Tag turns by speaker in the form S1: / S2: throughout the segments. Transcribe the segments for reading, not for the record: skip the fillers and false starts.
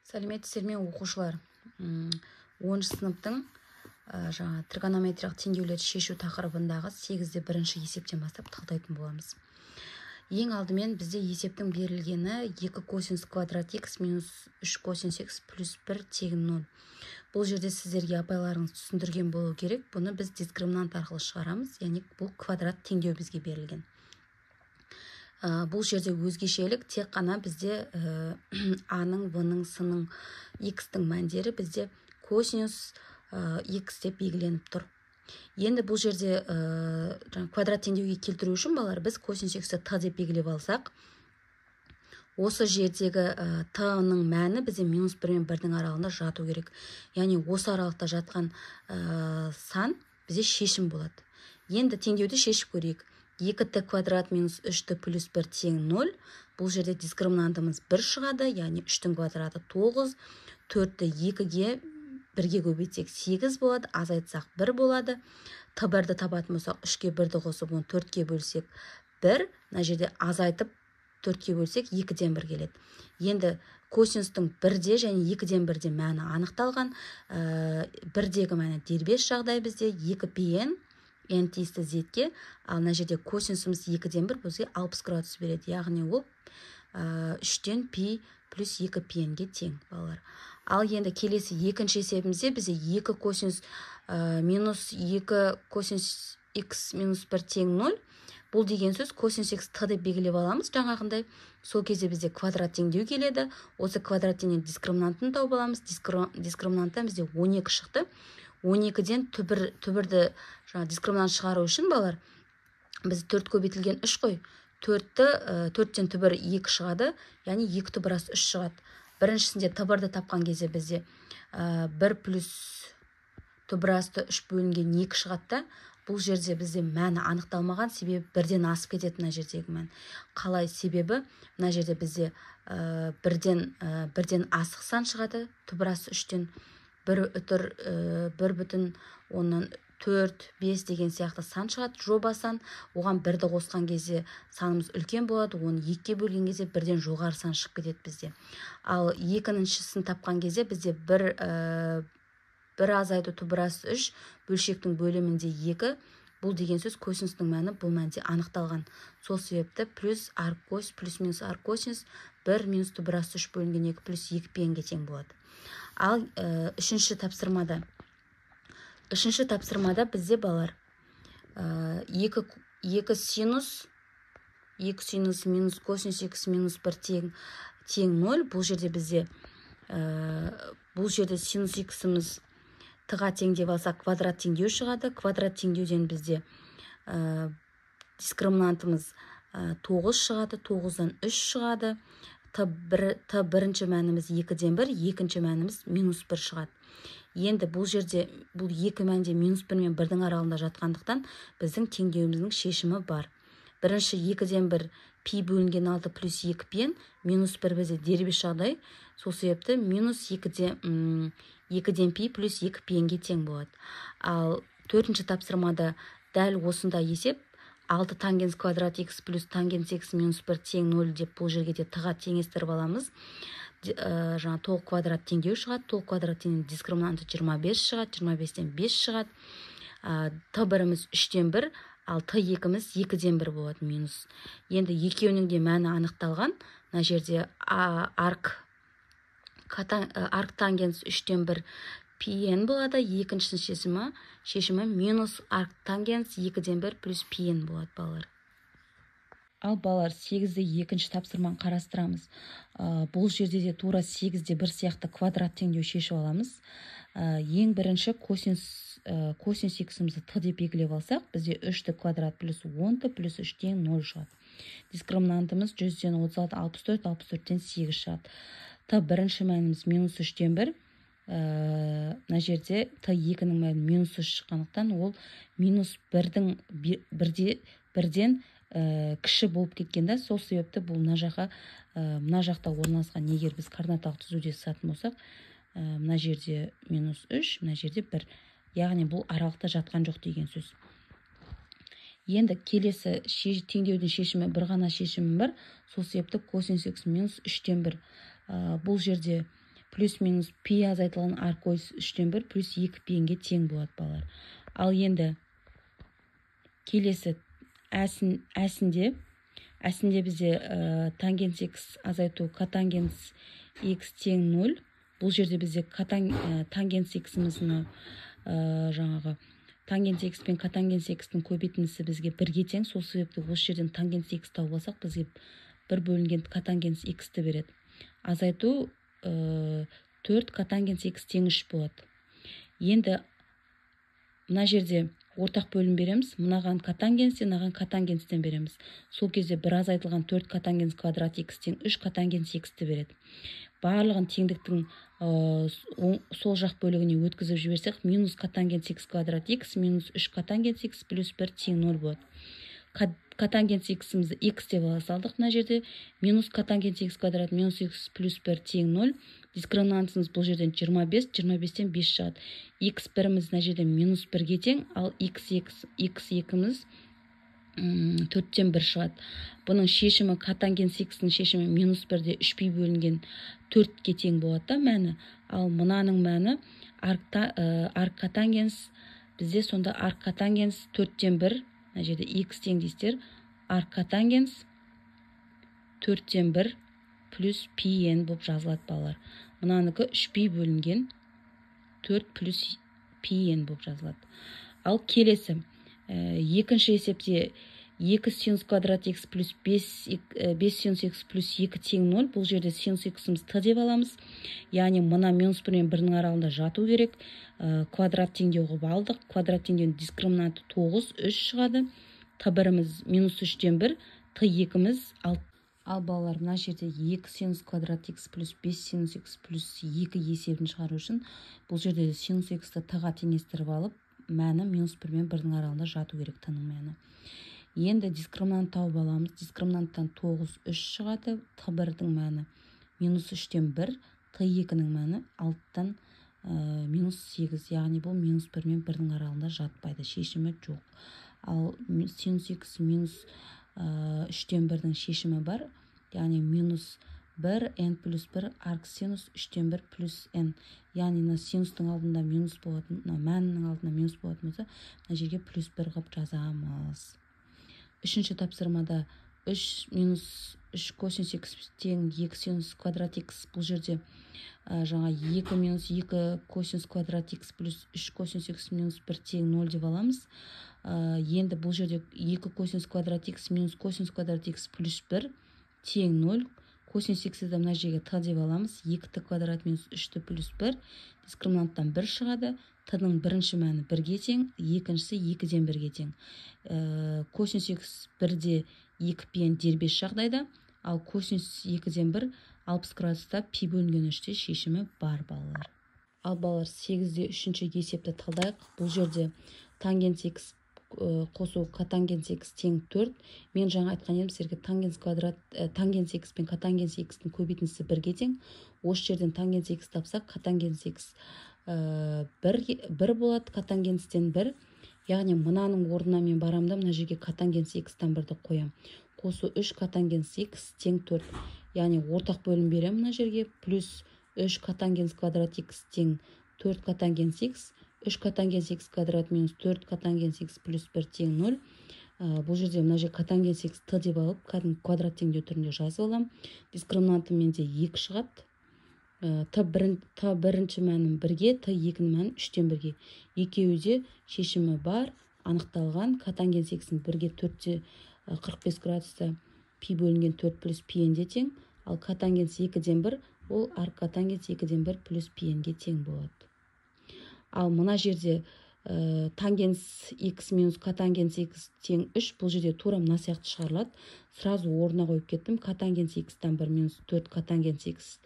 S1: Сәлеметсіздер ме оқушылар? 10 сыныптың жаңа тригонометриялық теңдеулерді шешу тақырыбындағы 8-де 1-ші есептен бастап талдайтын боламыз. Ең алдымен бізде есептің берілгені 2 косинус квадрат x минус 3 косинус x плюс 1 тегін 0. Бұл жерде сіздерге апайларыңыз түсіндірген болу керек. Бұны біз дискриминант арқылы шығарамыз, яғни бұл квадрат теңдеу бізге берілген. Бұл жерде өзгешелік тек қана бізде А-ның, В-ның, С-ның, X-тің мәндері бізде косинус X деп белгіленіп тұр. Енді бұл жерде квадрат теңдеуге келтіру үшін балалар біз косинус X-ті Т деп белгілеп алсақ, осы жердегі Т-ның мәні бізде минус 1 мен 1-дің аралығында жату керек. Яғни осы аралықта жатқан сан бізде шешім болады. Енді теңдеуді шешіп көрейік. 2t квадрат минус 3t плюс 1 тең 0. Бұл жерде дискриминантымыз 1 шығады, яғни 3-тің квадраты 9, 4-ті 2-ге 1-ге көбейтсек 8 болады, азайтсақ 1 болады. Т1-ді табатын болсақ 3-ге 1-ді қосып, оны 4-ге бөлсек 1, мына жерде азайтып 4-ге бөлсек 2-ден 1 келеді. Енді косинустың 1-де және 2-ден 1-де мәні анықталған. 1-дегі мәні дербес жағдай бізде 2πn n тиісті z-ге, ал мына жерде косинусымыз 2-ден 1 бізге 60 градус береді. Яғни ол 3-тен π плюс 2πn-ге тең, балалар. Ал енді келесі екінші есебімізде бізде 2 косинус минус 2 косинус x минус 1 тең 0. Бұл деген сөз косинус x Т деп белгілеп аламыз жаңағындай. Сол кезде бізде квадрат теңдеу келеді. Осы квадрат теңдеу дискриминантын тауып аламыз. Дискриминанттан бізде 12 шықты. 12-ден түбірді дискриминант шығару үшін балар біз 4 көбейтілген 3 қой. 4-тен түбір 2 шығады, яғни 2 түбір ас 3 шығады. Біріншісінде түбірді тапқан кезде бізде 1 плюс түбір асты 3 бөлінген 2 шығады. Бұл жерде бізде мәні анықталмаған, себебі 1-ден асып кетеді мына жердегі мән. Қалай себебі? Мына жерде бізде 1-ден асық сан шығады, түбір асты 3-тен 1 бүтін оннан 4, 5 деген сияқты сан шығады, жоба сан. Оған 1-ді қосқан кезде санымыз үлкен болады, оны 2-ге бөлген кезде 1-ден жоғары сан шығып кетеді бізде. Ал 2-шісін тапқан кезде бізде 1 азайту түбір асты 3, бөлшектің бөлімінде 2. Бұл деген сөз косинустың мәні бұл мәнде анықталған. Сол себепті плюс аркосинус плюс минус аркосинус 1 минус түбір асты 3 бөлінген 2 плюс 2πn-ге тең болады. Ал үшінші тапсырмада бізде балар 2 синус минус косинус x минус 1 тең 0. Бұл жерде бізде синус x-іміз т-ға тең деп алсақ квадрат теңдеу шығады. Квадрат теңдеуден бізде дискриминантымыз 9 шығады, 9-дан 3 шығады. Бірінші мәніміз 2-ден 1, екінші мәніміз минус 1 шығады. Енді бұл жерде бұл екі мәнде минус 1 мен 1-дің аралығында жатқандықтан біздің теңдеуіміздің шешімі бар. Бірінші 2-ден 1 π бөлінген 6 плюс 2πn, минус 1 бізде дербес жағдай. Сол себепті минус 2-ден π плюс 2πn-ге тең болады. Ал төртінші тапсырмада дәл осында есеп 6 тангенс квадрат x плюс тангенс x минус 1 тең 0 деп бұл жерге де т-ға теңестіріп аламыз. Жаңа толық квадрат теңдеу шығады. Толық квадрат теңдеу дискриминанты 25 шығады. 25-тен 5 шығады. Т1-іміз 3-тен 1, ал Т2-іміз 2-ден 1 болады минус. Енді екеуінің де мәні анықталған. Мына жерде арк тангенс 3-тен 1 πn болады. Екіншісінің шешімі минус арк тангенс 2-ден 1 плюс πn болады балалар. Ал балалар 8-де екінші тапсырманы қарастырамыз. Бұл жерде де тура 8-де 1 сияқты квадрат теңдеу шешіп аламыз. Ең бірінші косинус x-імізді т деп белгілеп алсақ, бізде 3-ті квадрат плюс 10-ті плюс 3 тең 0 шығады. Дискриминантымыз 100-ден 36, 64, 64-тен 8 шығады. Т бірінші мәніміз минус 3-тен 1. Мына жерде Т2-ның мәні минус 3 шыққандықтан ол минус 1-ден кіші болып кеткенде, сол себепті бұл мына жақта орналасқан, егер біз координаталық түзуде сызатын болсақ, мына жерде минус 3, мына жерде 1. Яғни бұл аралықта жатқан жоқ деген сөз. Енді келесі теңдеудің шешімі бір ғана шешімі бар. Сол себепті косинус x минус 3-тен 1. Бұл жерде плюс минус пи азайтылған арк ойыс 3-1 плюс 2 пи-ге тең болады балалар. Ал енді келесі әсінде бізде тангенс x азайту котангенс x тең 0. Бұл жерде бізде тангенс x-іміздің жаңағы тангенс x пен котангенс x-тің көбейтіндісі бізге 1-ге тең. Сол себепті осы жерден тангенс x тауып алсақ, бізге 1 бөлінген котангенс x-ті береді. Азайту 4 котангенс x тең 3 болады. Енді мына жерде ортақ бөлім береміз. Мынаған котангенстен, мынаған котангенстен береміз. Сол кезде бір азайтылған 4 котангенс квадрат x тең 3 котангенс x-ті береді. Барлығын теңдіктің сол жақ бөлігіне өткізіп жіберсек, минус котангенс x квадрат x минус 3 котангенс x плюс 1 тең 0 болады. Котангенс x-імізді x деп ала салдық. Мына жерде минус котангенс x квадрат минус x плюс 1 тең 0. Дискриминантымыз бұл жерден 25, 25-тен 5 шығады. x1-іміз мына жерден минус 1-ге тең, ал x2-іміз 4-тен 1 шығады. Бұның шешімі, котангенс x-ның шешімі минус 1-де 3 пи бөлінген 4-ке тең болады да мәні. Ал мынаның мәні арк котангенс, бізде сонда арк котангенс 4-тен 1, мына жерде x тең дейсіздер, арк котангенс 4-тен 1 плюс пи-н болып жазылады балалар. Мынаныкі 3 пи бөлінген 4 плюс пи-н болып жазылады. Ал келесі, екінші есепте 2 синус квадрат x плюс 5 синус x плюс 2 тең 0. Бұл жерде синус x-іміз т деп аламыз. Яғни мына минус 1 мен 1-ның аралығында жату керек. Квадрат теңдеу ғып алдық. Квадрат теңдеудің дискриминанты 9, 3 шығады. Т1-іміз минус 3-тен 1, Т2-іміз 6. Ал балалар, мына жерде 2 синус квадрат x плюс 5 синус x плюс 2 есебін шығару үшін бұл жерде синус x-ті т-ға теңестіріп алып, мәні минус 1 мен 1-дің аралығында жату керек, т-ның мәні. Енді дискриминант тауып аламыз. Дискриминанттан 9, 3 шығады. Т1-дің мәні минус 3-тен 1, Т2-ның мәні 6-тан минус 8. Яғни бұл минус 1 мен 1-дің аралығында жатпайды. Шешімі жоқ. Ал синус x минус 3-тен 1-дің шешімі бар. Яғни минус 1, n плюс 1, арк синус 3-тен 1 плюс n. Яғни синустың алдында минус болатын, мәнінің алдында минус болатын болса, мына жерге плюс 1 ғып жазамыз. Үшінші тапсырмада 3 минус 3 косинус x тең 2 синус квадрат x. Бұл жерде жаңа 2 минус 2 косинус квадрат x плюс 3 косинус x минус 1 тең 0 деп аламыз. Енді бұл жерде 2 косинус квадрат x минус косинус квадрат x плюс 1 тең 0. Косинус x-ді мына жерге т деп аламыз. 2т квадрат минус 3т плюс 1. Дискриминанттан 1 шығады. Т-ның бірінші мәні 1-ге тең, екіншісі 2-ден 1-ге тең. Косинус x 1-де 2 пи-н дербес жағдайда, ал косинус 2-ден 1 60 градуста пи бөлінген 3-те шешімі бар балалар. Ал балалар 8-де 3-ші есепті талдайық. Бұл жерде тангенс x қосу котангенс x тең 4. Мен жаңа айтқан едім сіздерге тангенс x пен котангенс x-тің көбейтіндісі 1-ге тең. Осы жерден тангенс x тапсақ, котангенс x 1 болады, котангенстен 1. Яғни мынаның орнына мен барамда, мына жерге котангенс x-тан 1-ді қоям. Қосу 3 котангенс x тең 4. Яғни ортақ бөлім берем мына жерге. Плюс 3 котангенс квадрат x тең 4 котангенс x. 3 котангенс x квадрат минус 4 котангенс x плюс 1 тең 0. Бұл жерде мына жерге котангенс x т деп алып, квадрат теңдеу түрінде жазып алам. Дискриминанты менде 2 шығады. Т1-ші мәнім 1-ге, Т2-ның мәнім 3-тен 1-ге. Екеуі де шешімі бар, анықталған. Котангенс x-ның 1-ге 4-те 45 градуста пи бөлінген 4 плюс пи-нде тең. Ал котангенс 2-ден 1, ол арк котангенс 2-ден 1 плюс пи-нге тең болады. Ал мына жерде тангенс x минус котангенс x тең 3. Бұл жерде тура мына сияқты шығарылады. Сразу орнына қойып кеттім. Котангенс x-тан 1 минус 4 котангенс x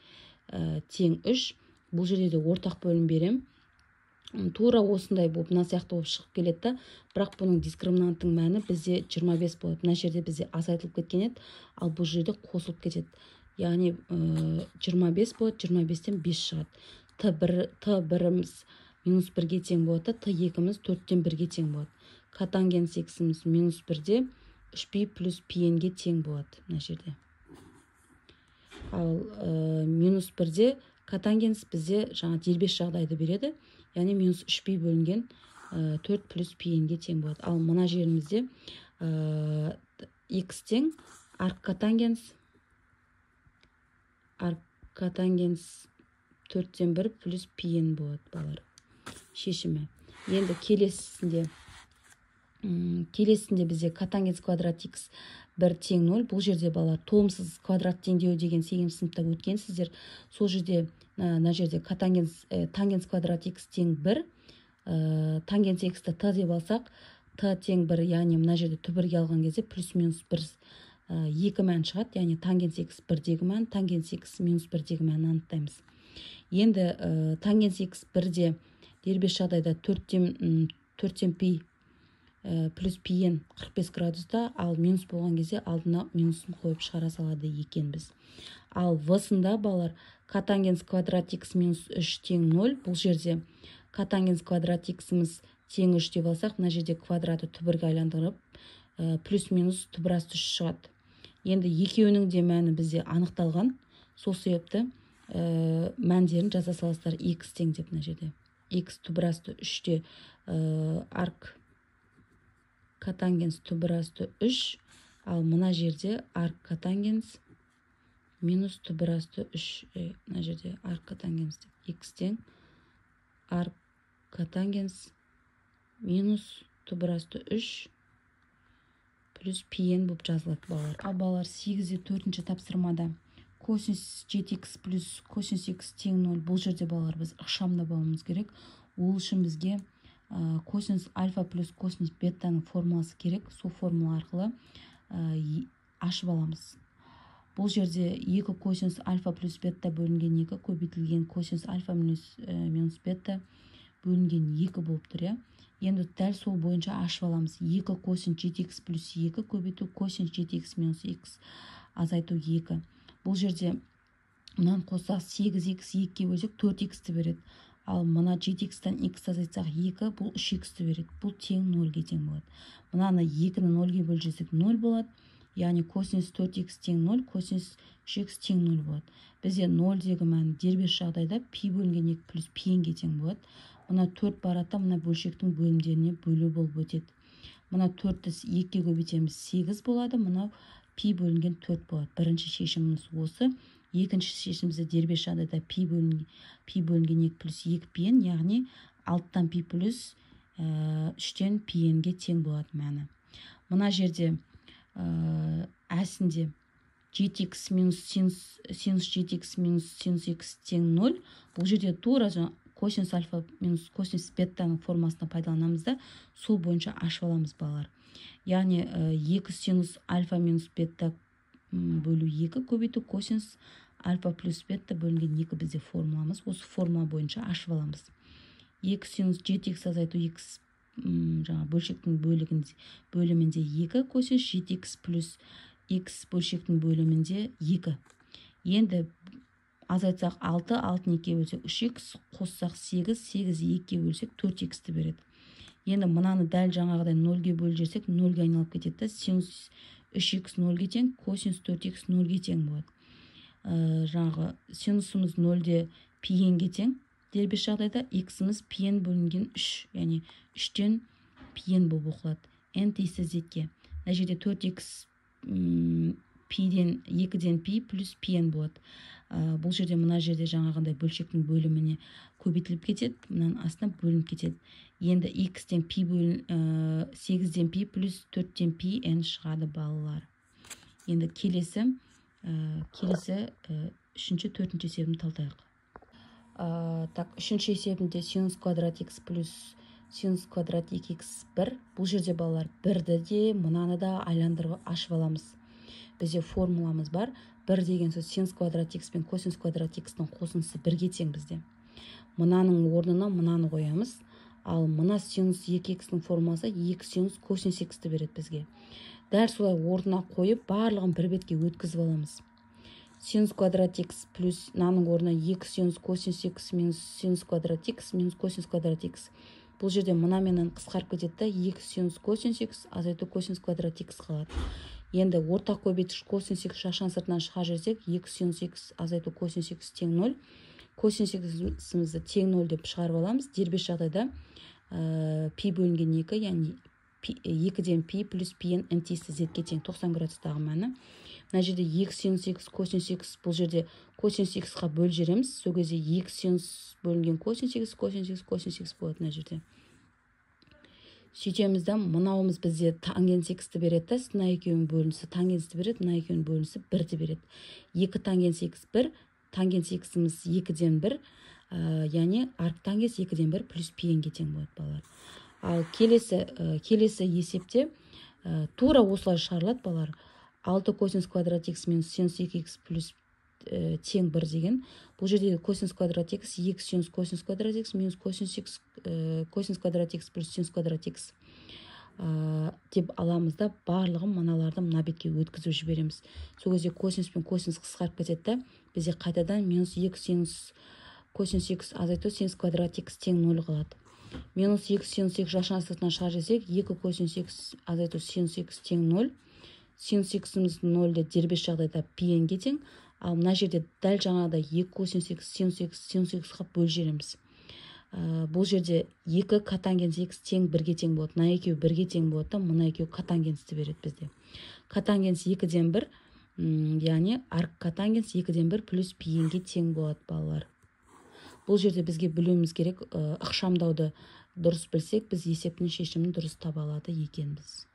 S1: тең 3. Бұл жерде де ортақ бөлім берем. Тура осындай болып, мына сияқты болып шығып келеді. Бірақ бұның дискриминанттың мәні бізде 25 болады. Мына жерде бізде азайтылып кеткен еді, ал бұл жерде қосылып кетеді. Яғни 25 болады, 25-тен 5 шығады. Т1-іміз минус 1-ге тең болады, Т2-іміз 4-тен 1-ге тең болады. Котангенс x-іміз минус 1-де 3π плюс пи-нге тең болады мына жерде. Ал минус 1-де Котангенс бізде жаңа дербес жағдайды береді. Яғни минус 3 пи бөлінген 4 плюс пи-нге тең болады. Ал мына жерімізде x тең арк котангенс 4-тен 1 плюс пи-н болады балар. Шешімі. Енді келесінде бізде котангенс квадрат x 1 тең 0. Бұл жерде балар толымсыз квадрат теңдеу деген 8 сыныпта өткенсіздер. Сол жерде мына жерде тангенс квадрат x тең 1, тангенс x-ті т деп алсақ, т тең 1, яғни мына жерде түбірге алған кезде плюс-минус 1 2 мән шығады, яғни тангенс x 1-дегі мән, тангенс x минус 1-дегі мән анықтаймыз. Енді тангенс x 1-де дербес жағдайда 4-тен пи плюс пи-н 45 градуста, ал минус болған кезде алдына минусын қойып шығара салады екенбіз. Ал в-сында балар котангенс квадрат x минус 3 тең 0. Бұл жерде котангенс квадрат x-іміз тең 3 деп алсақ, мына жерде квадраты түбірге айландырып, плюс-минус түбірасты 3 шығады. Енді екеуінің де мәні бізде анықталған. Сол себепті мәндерін жаза саласыздар x тең деп мына жерде. X түбірасты 3-те арк котангенс түбірасты 3, ал мына жерде арк котангенс минус түбірасты 3, мына жерде арк котангенс x тең арк котангенс минус түбірасты 3 плюс пи-н болып жазылады балар. Ал балар 8-де 4-ші тапсырмада косинус 7x плюс косинус x тең 0. Бұл жерде балар біз ықшамда болуымыз керек. Ол үшін бізге косинус альфа плюс косинус беттаның формуласы керек. Сол формула арқылы ашып аламыз. Бұл жерде 2 косинус альфа плюс бетта бөлінген 2 көбейтілген косинус альфа минус бетта бөлінген 2 болып тұр. Енді дәл сол бойынша ашып аламыз. 2 косинус 7x плюс 2 көбейту косинус 7x минус x азайту 2. Бұл жерде мынаны қоссақ 8x 2-ге бөлсек 4x-ті береді. Ал мына 7x-тан x азайтсақ 2, бұл 3x-ті береді. Бұл тең 0-ге тең болады. Мынаны 2-ні 0-ге бөлсек 0 болады. Яғни косинус 4x тең 0, косинус 3x тең 0 болады. Бізде 0-дегі мәні дербес жағдайда пи бөлінген 2 плюс пи-нге тең болады. Мына 4 барата мына бөлшектің бөлімдеріне бөлу болып өтеді. Мына 4-ті 2-ге көбейтеміз 8 болады. Мына пи бөлінген 4 болады. Бірінші шешіміміз осы. Екінші шешімімізде дербес жағдайда пи бөлінген 2 плюс 2 пи-н, яғни 6-тан пи плюс 3-тен пи-нге тең болады мәні. Мына жерде әсінде 7x минус синус 7x минус синус x тең 0. Бұл жерде тура косинус альфа минус косинус беттаның формасына пайдаланамыз да, сол бойынша ашып аламыз балалар. Яғни 2 синус альфа минус бетта бөлу 2 көбейту косинус альфа плюс бетта бөлінген 2 бізде формуламыз. Осы формула бойынша ашып аламыз. 2 синус 7x азайту x бөлшектің бөлімінде 2 косинус 7x плюс x бөлшектің бөлімінде 2. Енді азайтсақ 6, 6-ны 2-ге бөлсек 3x, қоссақ 8, 8-ді 2-ге бөлсек 4x-ті береді. Енді мынаны дәл жаңағыдай 0-ге бөлжесек 0-ге айналып кетеді. Синус 3x 0-ге тең, косинус 4x 0-ге тең болады. Жаңағы синусымыз 0-де пи-нге тең. Дербес жағдайда x-іміз пи-н бөлінген 3, яғни 3-тен пи-н болып оқылады. n тиісті z-ге. Мына жерде 4x 2-ден пи плюс пи-н болады. Бұл жерде мына жерде жаңағындай бөлшектің бөліміне көбейтіліп кетеді, мынаның астына бөлініп кетеді. Енді x-тен пи 8-ден пи плюс 4-тен пи n шығады балалар. Енді келесі үшінші, төртінші есебін талдайық. Үшінші есебінде синус квадрат x плюс синус квадрат 2x 1. Бұл жерде балалар 1-ді де, мынаны да айландырып ашып аламыз. Бізде формуламыз бар. 1 деген сөз синус квадрат x пен косинус квадрат x-тің қосындысы 1-ге тең бізде. Мынаның орнына мынаны қоямыз. Ал мына синус 2x-тің формуласы 2 синус косинус x-ті береді бізге. Дәл солай орнына қойып, барлығын бір бетке өткізіп аламыз. Синус квадрат x плюс мынаның орнына 2 синус косинус x минус синус квадрат x минус косинус квадрат x. Бұл жерде мынаменен қысқарып кетеді, 2 синус косинус x азайту косинус квадрат x қалады. Енді ортақ көбейткіш косинус x шашқан сыртынан шыға жүрсек, 2 синус x азайту косинус x тең 0. косинус x'імізді тең 0 деп шығарып аламыз. Дербес жағдайда пи бөлінген 2, яғни 2-ден пи плюс пи-ін n тиісті z-ге тең 90 градустағы мәні. Мына жерде x синус x, косинус x, бұл жерде косинус x-қа бөл жереміз. Сол кезде x синус бөлінген косинус x, косинус x, косинус x болады мына жерде. Сөйтеміз да, мынауымыз бізде тангенс x-ті береді, мына екеуінің бөлінісі тангенсті береді, мына екеуінің бөлінісі 1-ті береді. 2 тангенс x 1, тангенс x-іміз 2-ден 1, яғни арктангенс 2-ден 1 плюс пи-нге тең болады балалар. Ал келесі есепте тура осылай шығарылады балалар. 6 косинус квадрат x минус синус 2x плюс тең 1 деген. Бұл жерде косинус квадрат x, 2 синус косинус квадрат x минус косинус x, косинус квадрат x плюс синус квадрат x деп аламыз да, барлығын мыналарды мына бетке өткізіп жібереміз. Сол кезде косинус пен косинус қысқарып кетеді. Бізде қайтадан минус 2 синус косинус x азайту синус квадрат x тең 0 қалады. Минус 2 синус x жашан астынан шығар жесек, 2 косинус x азайту синус x тең 0. Синус x-іміз 0-де дербес жағдайда пи-нге тең. Ал мына жерде дәл жаңағыдай 2 косинус x, синус x-қа бөл жереміз. Бұл жерде 2 котангенс x тең 1-ге тең болады. Мына екеу 1-ге тең болады, мына екеу котангенсті береді бізде. Котангенс 2-ден 1, яғни арк котангенс 2-ден 1 плюс пи-нге тең болады балалар. Бұл жерде бізге білуіміз керек, ықшамдауды дұрыс білсек, біз есептің шешімін дұрыс таба алады екенбіз.